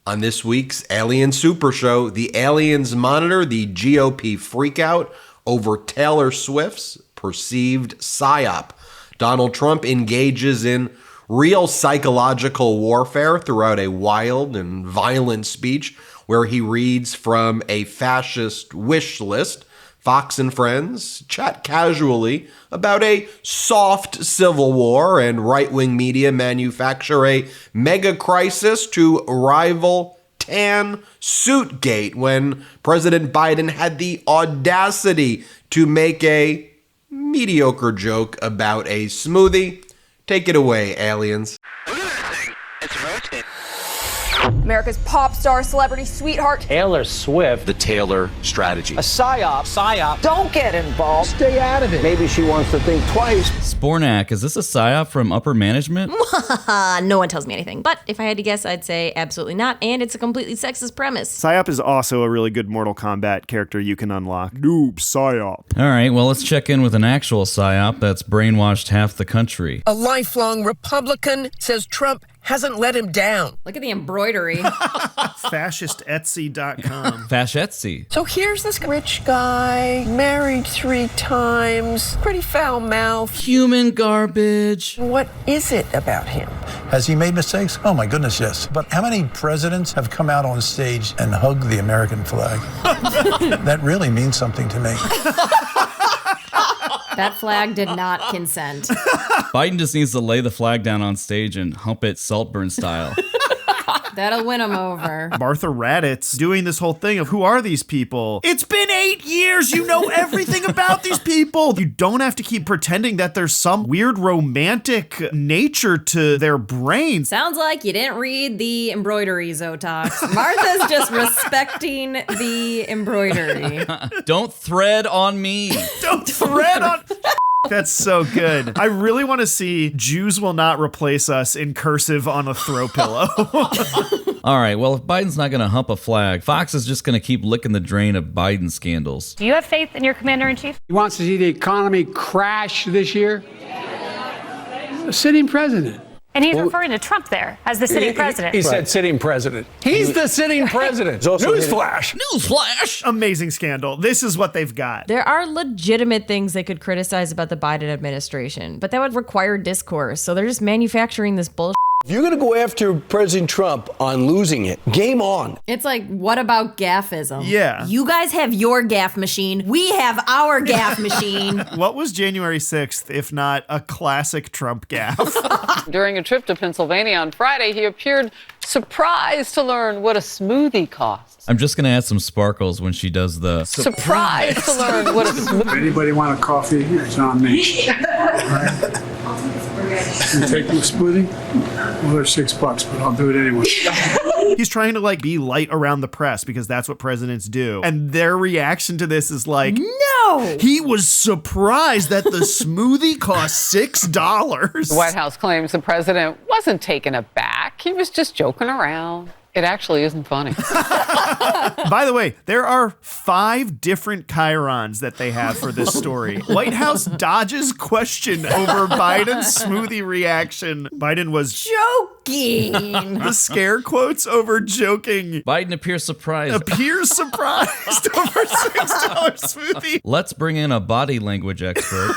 On this week's Alien Super Show, the aliens monitor the GOP freakout over Taylor Swift's perceived psy-op. Donald Trump engages in real psychological warfare throughout a wild and violent speech where he reads from a fascist wish list. Fox and Friends chat casually about a soft civil war, and right-wing media manufacture a mega crisis to rival tan suitgate when President Biden had the audacity to make a mediocre joke about a smoothie. Take it away, aliens. Look at that thing. It's roasted. America's pop star celebrity sweetheart Taylor Swift. The Taylor strategy. A psy-op. Psy-op. Don't get involved. Stay out of it. Maybe she wants to think twice. Spornak, is this a psyop from upper management? No one tells me anything. But if I had to guess, I'd say absolutely not, and it's a completely sexist premise. Psy-op is also a really good Mortal Kombat character you can unlock. Noob, Psy-op. All right, well, let's check in with an actual psyop that's brainwashed half the country. A lifelong Republican says Trump hasn't let him down. Look at the embroidery. FascistEtsy.com. Fascetsy. So here's this rich guy, married 3 times, pretty foul mouth. Human garbage. What is it about him? Has he made mistakes? Oh my goodness, yes. But how many presidents have come out on stage and hugged the American flag? That really means something to me. That flag did not consent. Biden just needs to lay the flag down on stage and hump it Saltburn style. That'll win him over. Martha Raddatz doing this whole thing of who are these people? It's been 8 years. You know everything about these people. You don't have to keep pretending that there's some weird romantic nature to their brains. Sounds like you didn't read the embroidery, Zotox. Martha's just respecting the embroidery. Don't thread on me. Don't thread on... That's so good. I really want to see Jews will not replace us in cursive on a throw pillow. All right, well, if Biden's not going to hump a flag, Fox is just going to keep licking the drain of Biden scandals. Do you have faith in your commander-in-chief? He wants to see the economy crash this year. A sitting president. And he's referring to Trump there as the sitting president. He said sitting president. He's the sitting president. Newsflash. Newsflash. Amazing scandal. This is what they've got. There are legitimate things they could criticize about the Biden administration, but that would require discourse. So they're just manufacturing this bullshit. If you're going to go after President Trump on losing it, game on. It's like, what about gaffism? Yeah. You guys have your gaff machine. We have our gaff machine. What was January 6th, if not a classic Trump gaffe? During a trip to Pennsylvania on Friday, he appeared surprised to learn what a smoothie costs. I'm just going to add some sparkles when she does the surprised to learn what a smoothie. Anybody want a coffee? It's on me. Right. You take your smoothie? Well, they're $6, but I'll do it anyway. He's trying to be light around the press because that's what presidents do. And their reaction to this is like, no! He was surprised that the smoothie cost $6. The White House claims the president wasn't taken aback. He was just joking around. It actually isn't funny. By the way, there are 5 different chirons that they have for this story. White House dodges question over Biden's smoothie reaction. Biden was joking. The scare quotes over joking. Biden appears surprised. Appears surprised over $6 smoothie. Let's bring in a body language expert.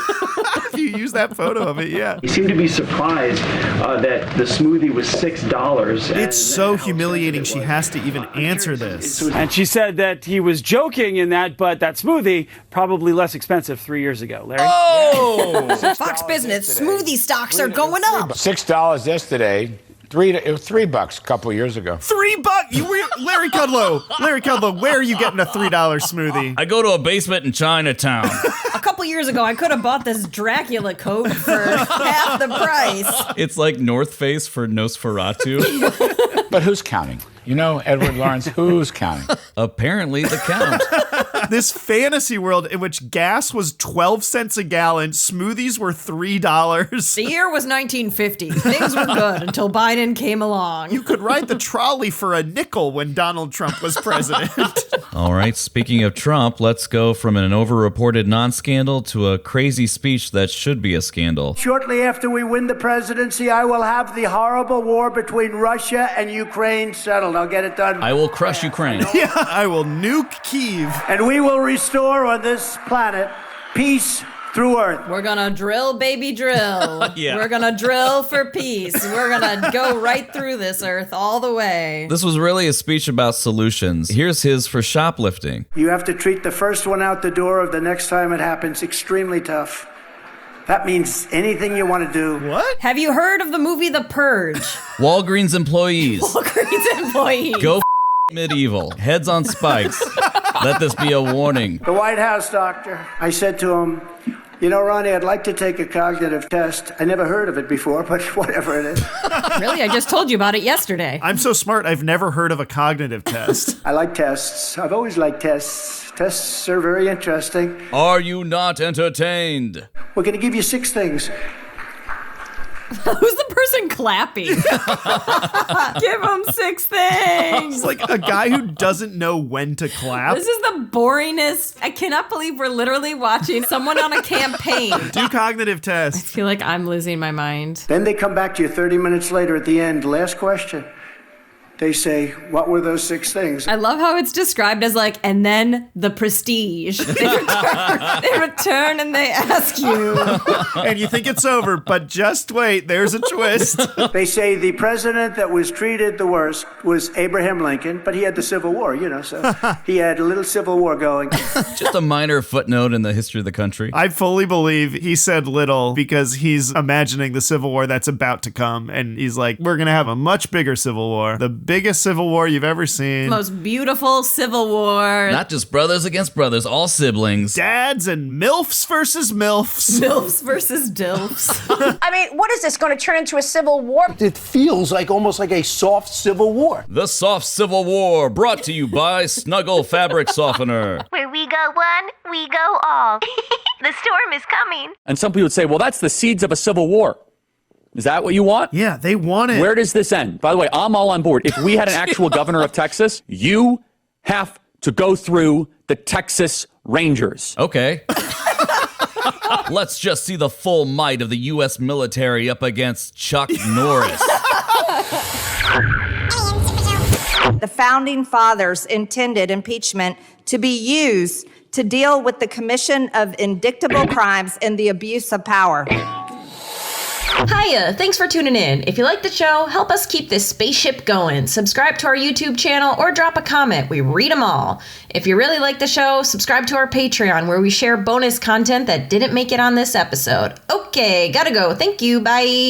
If you use that photo of it, yeah. He seemed to be surprised that the smoothie was $6. It's so humiliating she has to even answer this. And she said that he was joking in that, but that smoothie probably less expensive 3 years ago. Larry? Oh! Fox Business, smoothie stocks are going up. $6 yesterday. It was $3 a couple of years ago. $3? Larry Kudlow, where are you getting a $3 smoothie? I go to a basement in Chinatown. A couple years ago, I could have bought this Dracula coat for half the price. It's like North Face for Nosferatu. But who's counting? You know, Edward Lawrence, who's counting? Apparently the count. This fantasy world in which gas was 12 cents a gallon, smoothies were $3. The year was 1950. Things were good until Biden came along. You could ride the trolley for a nickel when Donald Trump was president. All right, speaking of Trump, let's go from an overreported non-scandal to a crazy speech that should be a scandal. Shortly after we win the presidency, I will have the horrible war between Russia and Ukraine settled. I'll get it done. I will crush Ukraine. Yeah, I will nuke Kyiv. And we will restore on this planet peace through earth. We're gonna drill, baby, drill. Yeah. We're gonna drill for peace. We're gonna go right through this earth all the way. This was really a speech about solutions. Here's his for shoplifting. You have to treat the first one out the door of the next time it happens extremely tough. That means anything you want to do. What? Have you heard of the movie The Purge? Walgreens employees. Walgreens employees. Go medieval. Heads on spikes. Let this be a warning. The White House doctor, I said to him, you know, Ronnie, I'd like to take a cognitive test. I never heard of it before, but whatever it is. Really? I just told you about it yesterday. I'm so smart, I've never heard of a cognitive test. I like tests. I've always liked tests. Tests are very interesting. Are you not entertained? We're going to give you 6 things. Who's the person clapping? Give him 6 things. It's like a guy who doesn't know when to clap. This is the boringest. I cannot believe we're literally watching someone on a campaign. Do cognitive tests. I feel like I'm losing my mind. Then they come back to you 30 minutes later at the end. Last question. They say, what were those 6 things? I love how it's described as like, and then the prestige. They return and they ask you. And you think it's over, but just wait, there's a twist. They say the president that was treated the worst was Abraham Lincoln, but he had the Civil War, you know, so he had a little Civil War going. Just a minor footnote in the history of the country. I fully believe he said little because he's imagining the Civil War that's about to come. And he's like, we're going to have a much bigger Civil War. The biggest Civil War you've ever seen. Most beautiful Civil War. Not just brothers against brothers, all siblings. Dads and MILFs versus MILFs. MILFs versus DILFs. I mean, what is this going to turn into a civil war? It feels like almost like a soft civil war. The Soft Civil War, brought to you by Snuggle Fabric Softener. Where we go one, we go all. The storm is coming. And some people would say, well, that's the seeds of a civil war. Is that what you want? Yeah, they want it. Where does this end? By the way, I'm all on board. If we had an actual governor of Texas, you have to go through the Texas Rangers. Okay. Let's just see the full might of the U.S. military up against Chuck Norris. The founding fathers intended impeachment to be used to deal with the commission of indictable crimes and the abuse of power. Hiya, thanks for tuning in. If you like the show, help us keep this spaceship going. Subscribe to our YouTube channel or drop a comment. We read them all. If you really like the show, subscribe to our Patreon where we share bonus content that didn't make it on this episode. Okay, gotta go. Thank you. Bye.